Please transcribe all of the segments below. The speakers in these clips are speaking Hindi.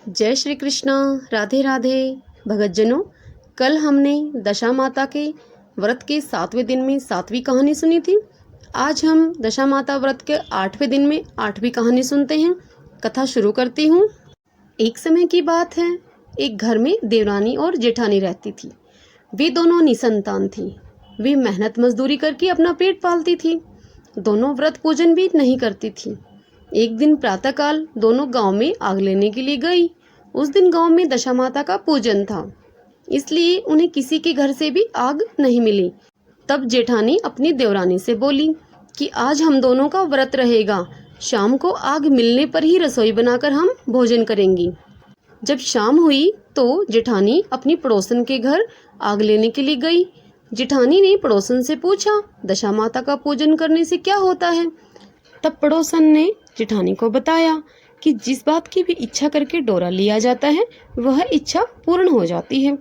जय श्री कृष्णा। राधे राधे भगतजनों, कल हमने दशा माता के व्रत के 7वें दिन में 7वीं कहानी सुनी थी। आज हम दशा माता व्रत के 8वें दिन में 8वीं कहानी सुनते हैं। कथा शुरू करती हूँ। एक समय की बात है, एक घर में देवरानी और जेठानी रहती थी। वे दोनों निसंतान थी। वे मेहनत मजदूरी करके अपना पेट पालती थी। दोनों व्रत पूजन भी नहीं करती थी। एक दिन प्रातःकाल दोनों गांव में आग लेने के लिए गई। उस दिन गांव में दशा माता का पूजन था, इसलिए उन्हें किसी के घर से भी आग नहीं मिली। तब जेठानी अपनी देवरानी से बोली कि आज हम दोनों का व्रत रहेगा, शाम को आग मिलने पर ही रसोई बनाकर हम भोजन करेंगी। जब शाम हुई तो जेठानी अपनी पड़ोसन के घर आग लेने के लिए गई। जेठानी ने पड़ोसन से पूछा, दशा माता का पूजन करने से क्या होता है? तब पड़ोसन ने जेठानी को बताया कि जिस बात की भी इच्छा करके डोरा लिया जाता है वह इच्छा पूर्ण हो जाती है।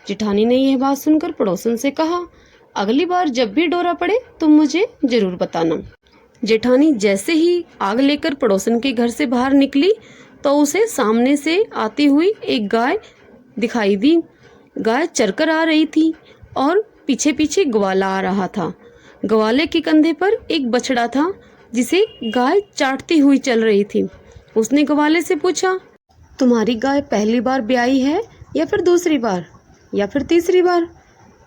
जेठानी ने यह बात सुनकर पड़ोसन से कहा, अगली बार जब भी डोरा पड़े तो मुझे जरूर बताना। जेठानी जैसे ही आग लेकर पड़ोसन के घर से बाहर निकली तो उसे सामने से आती हुई एक गाय दिखाई दी। गाय चरकर आ रही थी और पीछे पीछे ग्वाला आ रहा था। ग्वाले के कंधे पर एक बछड़ा था जिसे गाय चाटती हुई चल रही थी। उसने ग्वाले से पूछा, तुम्हारी गाय पहली बार ब्याई है या फिर दूसरी बार या फिर तीसरी बार?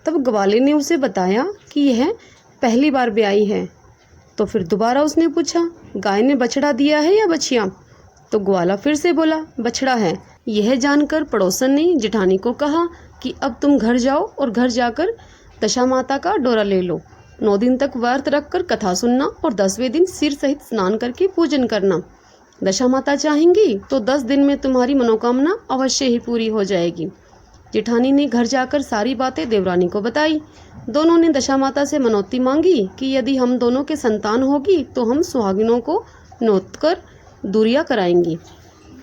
तब ग्वाले ने उसे बताया कि यह पहली बार ब्याई है। तो फिर दोबारा उसने पूछा, गाय ने बछड़ा दिया है या बछिया? तो ग्वाला फिर से बोला, बछड़ा है। यह जानकर पड़ोसन ने जेठानी को कहा कि अब तुम घर जाओ और घर जाकर दशा माता का डोरा ले लो। 9 दिन तक व्रत रखकर कथा सुनना और 10वें दिन सिर सहित स्नान करके पूजन करना। दशा माता चाहेंगी तो 10 दिन में तुम्हारी मनोकामना अवश्य ही पूरी हो जाएगी। जेठानी ने घर जाकर सारी बातें देवरानी को बताई। दोनों ने दशा माता से मनौती मांगी कि यदि हम दोनों के संतान होगी तो हम सुहागिनों को नोत कर दूरिया कराएंगी।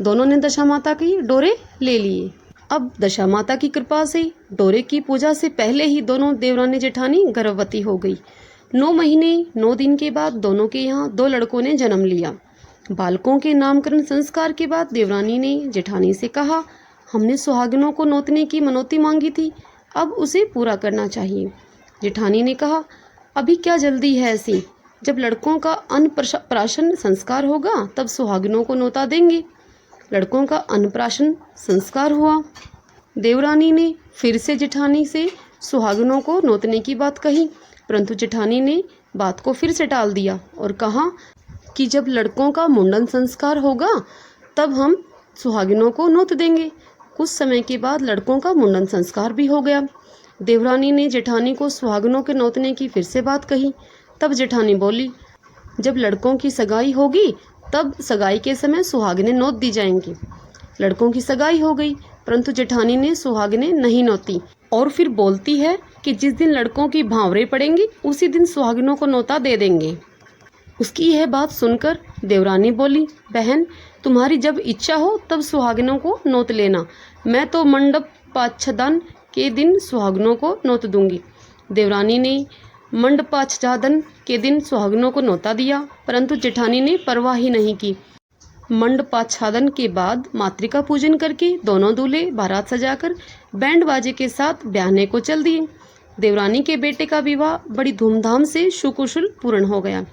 दोनों ने दशा माता के डोरे ले लिए। अब दशा माता की कृपा से डोरे की पूजा से पहले ही दोनों देवरानी जेठानी गर्भवती हो गई। 9 महीने 9 दिन के बाद दोनों के यहाँ 2 लड़कों ने जन्म लिया। बालकों के नामकरण संस्कार के बाद देवरानी ने जेठानी से कहा, हमने सुहागिनों को नोतने की मनौती मांगी थी, अब उसे पूरा करना चाहिए। जेठानी ने कहा, अभी क्या जल्दी है ऐसी? जब लड़कों का अन्नप्राशन संस्कार होगा तब सुहागिनों को नोता देंगे। लड़कों का अन्नप्राशन संस्कार हुआ। देवरानी ने फिर से जेठानी से सुहागिनों को नोतने की बात कही, परंतु जेठानी ने बात को फिर से टाल दिया और कहा कि जब लड़कों का मुंडन संस्कार होगा तब हम सुहागिनों को नोत देंगे। कुछ समय के बाद लड़कों का मुंडन संस्कार भी हो गया। देवरानी ने जेठानी को सुहागिनों के नोतने की फिर से बात कही। तब जेठानी बोली, जब लड़कों की सगाई होगी तब सगाई के समय सुहागिनें नोत दी जाएंगी। लड़कों की सगाई हो गई, परंतु जेठानी ने सुहागिनें नहीं नोती और फिर बोलती है कि जिस दिन लड़कों की भांवरे पड़ेंगी उसी दिन सुहागिनों को नोता दे देंगे। उसकी यह बात सुनकर देवरानी बोली, बहन तुम्हारी जब इच्छा हो तब सुहागिनों को नोत लेना, मैं तो मंडप पाच्छादन के दिन सुहागिनों को नोत दूंगी। देवरानी ने मंडपाच्छादन के दिन सुहागिनों को नोता दिया, परंतु जेठानी ने परवाह ही नहीं की। मंडपाच्छादन के बाद मातृका पूजन करके दोनों दूल्हे बारात सजाकर बैंड बाजे के साथ ब्याहने को चल दिए। देवरानी के बेटे का विवाह बड़ी धूमधाम से सुकुशल पूर्ण हो गया,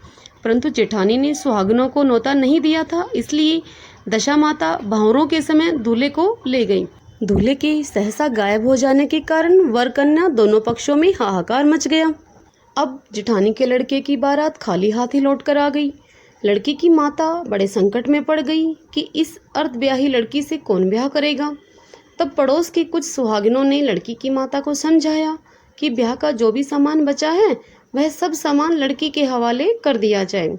परंतु जेठानी ने सुहागिनों को नोता नहीं दिया था, इसलिए दशा माता भांवरों के समय दूल्हे को ले गई। दूल्हे के सहसा गायब हो जाने के कारण वर कन्या दोनों पक्षों में हाहाकार मच गया। अब जेठानी के लड़के की बारात खाली हाथ ही लौट कर आ गई। लड़की की माता बड़े संकट में पड़ गई कि इस अर्ध ब्याही लड़की से कौन ब्याह करेगा। तब पड़ोस की कुछ सुहागिनों ने लड़की की माता को समझाया कि ब्याह का जो भी सामान बचा है वह सब सामान लड़की के हवाले कर दिया जाए,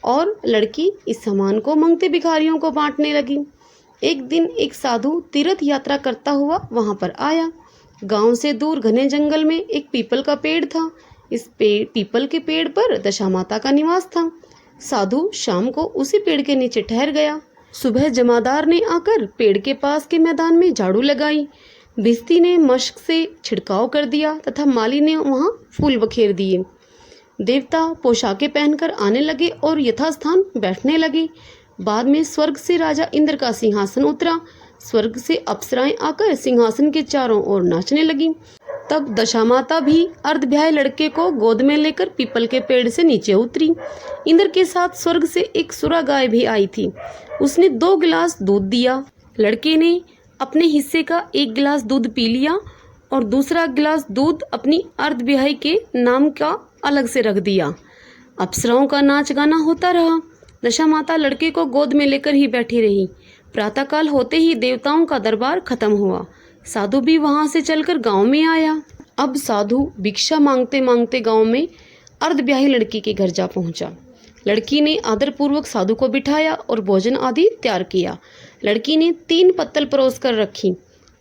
और लड़की इस सामान को मांगते भिखारियों को बांटने लगी। एक दिन एक साधु तीर्थ यात्रा करता हुआ वहां पर आया। गांव से दूर घने जंगल में एक पीपल का पेड़ था। इस पीपल के पेड़ पर दशा माता का निवास था। साधु शाम को उसी पेड़ के नीचे ठहर गया। सुबह जमादार ने आकर पेड़ के पास के मैदान में झाड़ू लगाई। भिस्ती ने मशक से छिड़काव कर दिया तथा माली ने वहां फूल बखेर दिए। देवता पोशाकें पहनकर आने लगे और यथास्थान बैठने लगे। बाद में स्वर्ग से राजा इंद्र का सिंहासन उतरा। स्वर्ग से अप्सराएं आकर सिंहासन के चारों ओर नाचने लगीं। तब दशामाता भी अर्धब्याहे लड़के को गोद में लेकर पीपल के पेड़ से नीचे उतरी। इंद्र के साथ स्वर्ग से एक सुरा गाय भी आई थी। उसने 2 गिलास दूध दिया। लड़के ने अपने हिस्से का 1 गिलास दूध पी लिया और दूसरा गिलास दूध अपनी अर्धब्याही के नाम का अलग से रख दिया। अप्सराओं का नाच गाना होता रहा। दशामाता लड़के को गोद में लेकर ही बैठी रही। प्रातःकाल होते ही देवताओं का दरबार खत्म हुआ। साधु भी वहां से चलकर गांव में आया। अब साधु भिक्षा मांगते मांगते गांव में अर्धब्याही लड़की के घर जा पहुंचा। लड़की ने आदरपूर्वक साधु को बिठाया और भोजन आदि तैयार किया। लड़की ने 3 पत्तल परोस कर रखी।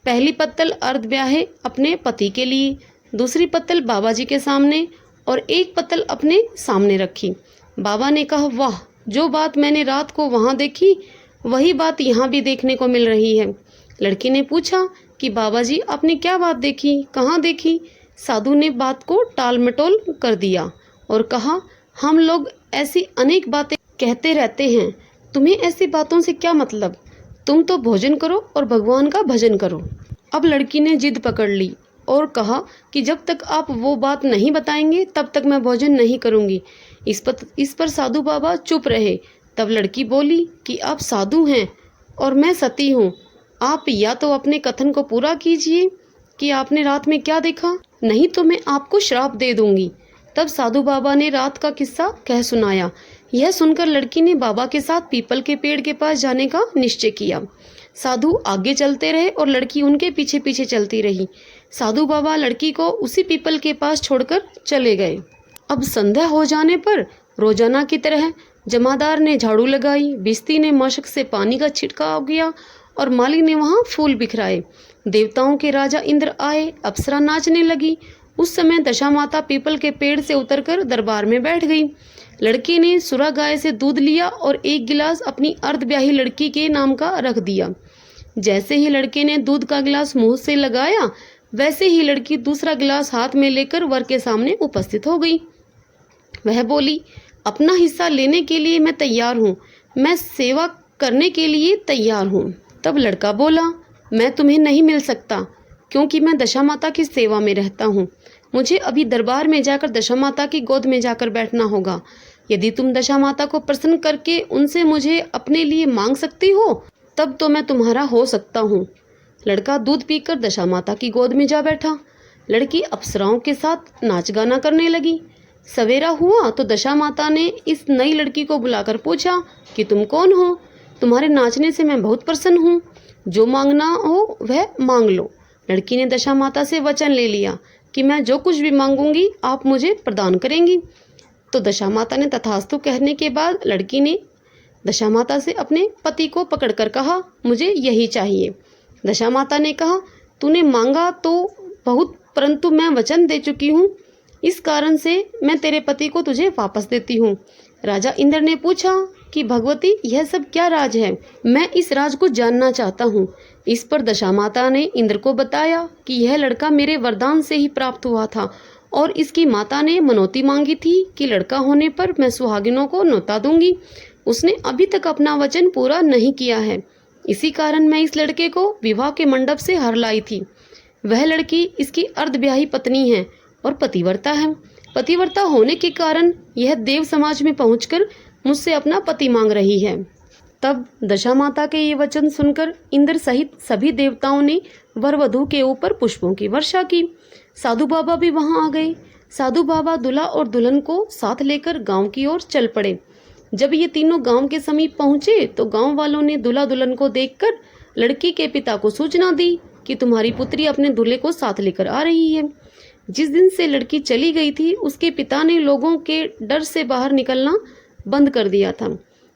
पहली पत्तल अर्धब्याहे अपने पति के लिए, दूसरी पत्तल बाबा जी के सामने और 1 पत्तल अपने सामने रखी। बाबा ने कहा, वाह, जो बात मैंने रात को वहां देखी वही बात यहाँ भी देखने को मिल रही है। लड़की ने पूछा कि बाबा जी आपने क्या बात देखी, कहाँ देखी? साधु ने बात को टाल मटोल कर दिया और कहा, हम लोग ऐसी अनेक बातें कहते रहते हैं, तुम्हें ऐसी बातों से क्या मतलब? तुम तो भोजन करो और भगवान का भजन करो। अब लड़की ने जिद पकड़ ली और कहा कि जब तक आप वो बात नहीं बताएंगे तब तक मैं भोजन नहीं करूंगी। इस पर साधु बाबा चुप रहे। तब लड़की बोली कि आप साधु हैं और मैं सती हूँ। आप या तो अपने कथन को पूरा कीजिए कि आपने रात में क्या देखा, नहीं तो मैं आपको श्राप दे दूंगी। तब साधु बाबा ने रात का किस्सा कह सुनाया। यह सुनकर लड़की ने बाबा के साथ पीपल के पेड़ के पास जाने का निश्चय किया। साधु आगे चलते रहे और लड़की उनके पीछे पीछे चलती रही। साधु बाबा लड़की को उसी पीपल के पास छोड़कर चले गए। अब संध्या हो जाने पर रोजाना की तरह जमादार ने झाड़ू लगाई, बिस्ती ने मशक से पानी का छिड़काव किया और माली ने वहां फूल बिखराए। देवताओं के राजा इंद्र आए, अप्सरा नाचने लगी। उस समय दशामाता पीपल के पेड़ से उतरकर दरबार में बैठ गई। लड़के ने सुरा गाय से दूध लिया और 1 गिलास अपनी अर्धब्याही लड़की के नाम का रख दिया। जैसे ही लड़के ने दूध का गिलास मुंह से लगाया, वैसे ही लड़की दूसरा गिलास हाथ में लेकर वर के सामने उपस्थित हो गई। वह बोली, अपना हिस्सा लेने के लिए मैं तैयार हूँ, मैं सेवा करने के लिए तैयार हूँ। तब लड़का बोला, मैं तुम्हें नहीं मिल सकता क्योंकि मैं दशामाता की सेवा में रहता हूँ। मुझे अभी दरबार में जाकर दशामाता की गोद में जाकर बैठना होगा। यदि तुम दशामाता को प्रसन्न करके उनसे मुझे अपने लिए मांग सकती हो तब तो मैं तुम्हारा हो सकता हूँ। लड़का दूध पीकर दशामाता की गोद में जा बैठा। लड़की अप्सराओं के साथ नाच गाना करने लगी। सवेरा हुआ तो दशामाता ने इस नई लड़की को बुलाकर पूछा कि तुम कौन हो? तुम्हारे नाचने से मैं बहुत प्रसन्न हूँ, जो मांगना हो वह मांग लो। लड़की ने दशामाता से वचन ले लिया कि मैं जो कुछ भी मांगूंगी आप मुझे प्रदान करेंगी। तो दशामाता ने तथास्तु कहने के बाद लड़की ने दशामाता से अपने पति को पकड़कर कहा, मुझे यही चाहिए। दशामाता ने कहा, तूने मांगा तो बहुत, परंतु मैं वचन दे चुकी हूँ, इस कारण से मैं तेरे पति को तुझे वापस देती हूँ। राजा इंद्र ने पूछा कि भगवती यह सब क्या राज है? मैं इस राज को जानना चाहता हूँ। इस पर दशामाता ने इंद्र को बताया कि यह लड़का मेरे वरदान से ही प्राप्त हुआ था और इसकी माता ने मनौती मांगी थी कि लड़का होने पर मैं सुहागिनों को न्योता दूंगी। उसने अभी तक अपना वचन पूरा नहीं किया है, इसी कारण मैं इस लड़के को विवाह के मंडप से हर लाई थी। वह लड़की इसकी अर्धब्याही पत्नी है और पतिव्रता है। पतिव्रता होने के कारण यह देव समाज में पहुंचकर मुझसे अपना पति मांग रही है। तब दशामाता के ये वचन सुनकर इंद्र सहित सभी देवताओं ने वर वधू के ऊपर पुष्पों की वर्षा की। साधु बाबा भी वहां आ गए। साधु बाबा दूल्हा और दुल्हन को साथ लेकर गांव की ओर चल पड़े। जब ये तीनों गांव के समीप पहुंचे तो गांव वालों ने दूल्हा दुल्हन को देखकर लड़की के पिता को सूचना दी कि तुम्हारी पुत्री अपने दूल्हे को साथ लेकर आ रही है। जिस दिन से लड़की चली गई थी उसके पिता ने लोगों के डर से बाहर निकलना बंद कर दिया था।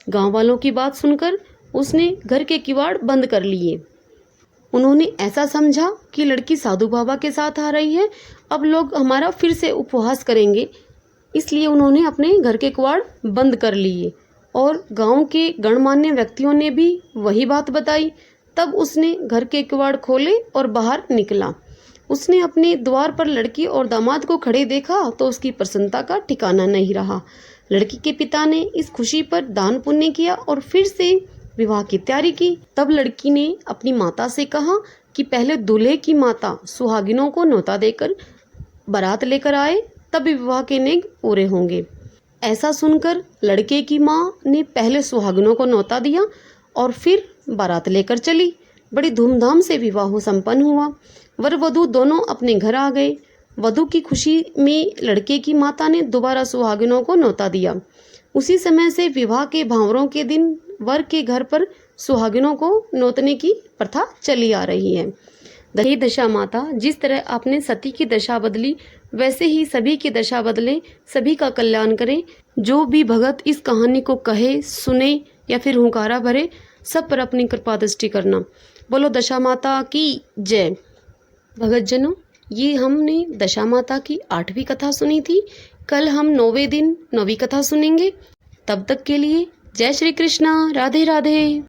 गांव वालों की बात सुनकर उसने घर के किवाड़ बंद कर लिए। उन्होंने ऐसा समझा कि लड़की साधु बाबा के साथ आ रही है, अब लोग हमारा फिर से उपवास करेंगे, इसलिए उन्होंने अपने घर के किवाड़ बंद कर लिए और गांव के गणमान्य व्यक्तियों ने भी वही बात बताई। तब उसने घर के किवाड़ खोले और बाहर निकला। उसने अपने द्वार पर लड़की और दामाद को खड़े देखा तो उसकी प्रसन्नता का ठिकाना नहीं रहा। लड़की के पिता ने इस खुशी पर दान पुण्य किया और फिर से विवाह की तैयारी की। तब लड़की ने अपनी माता से कहा कि पहले दूल्हे की माता सुहागिनों को न्योता देकर बारात लेकर आए, तब विवाह के नेग पूरे होंगे। ऐसा सुनकर लड़के की माँ ने पहले सुहागिनों को न्योता दिया और फिर बारात लेकर चली। बड़ी धूमधाम से विवाह संपन्न हुआ। वर वधू दोनों अपने घर आ गए। वधू की खुशी में लड़के की माता ने दोबारा सुहागिनों को न्योता दिया। उसी समय से विवाह के भांवरों के दिन वर के घर पर सुहागिनों को न्योतने की प्रथा चली आ रही है। हे दशा माता, जिस तरह आपने सती की दशा बदली, वैसे ही सभी की दशा बदले, सभी का कल्याण करें। जो भी भगत इस कहानी को कहे, सुने या फिर हुंकारा भरे, सब पर अपनी कृपा दृष्टि करना। बोलो दशा माता की जय। भगतजनों, ये हमने दशा माता की 8वीं कथा सुनी थी। कल हम 9वें दिन 9वीं कथा सुनेंगे। तब तक के लिए जय श्री कृष्णा, राधे राधे।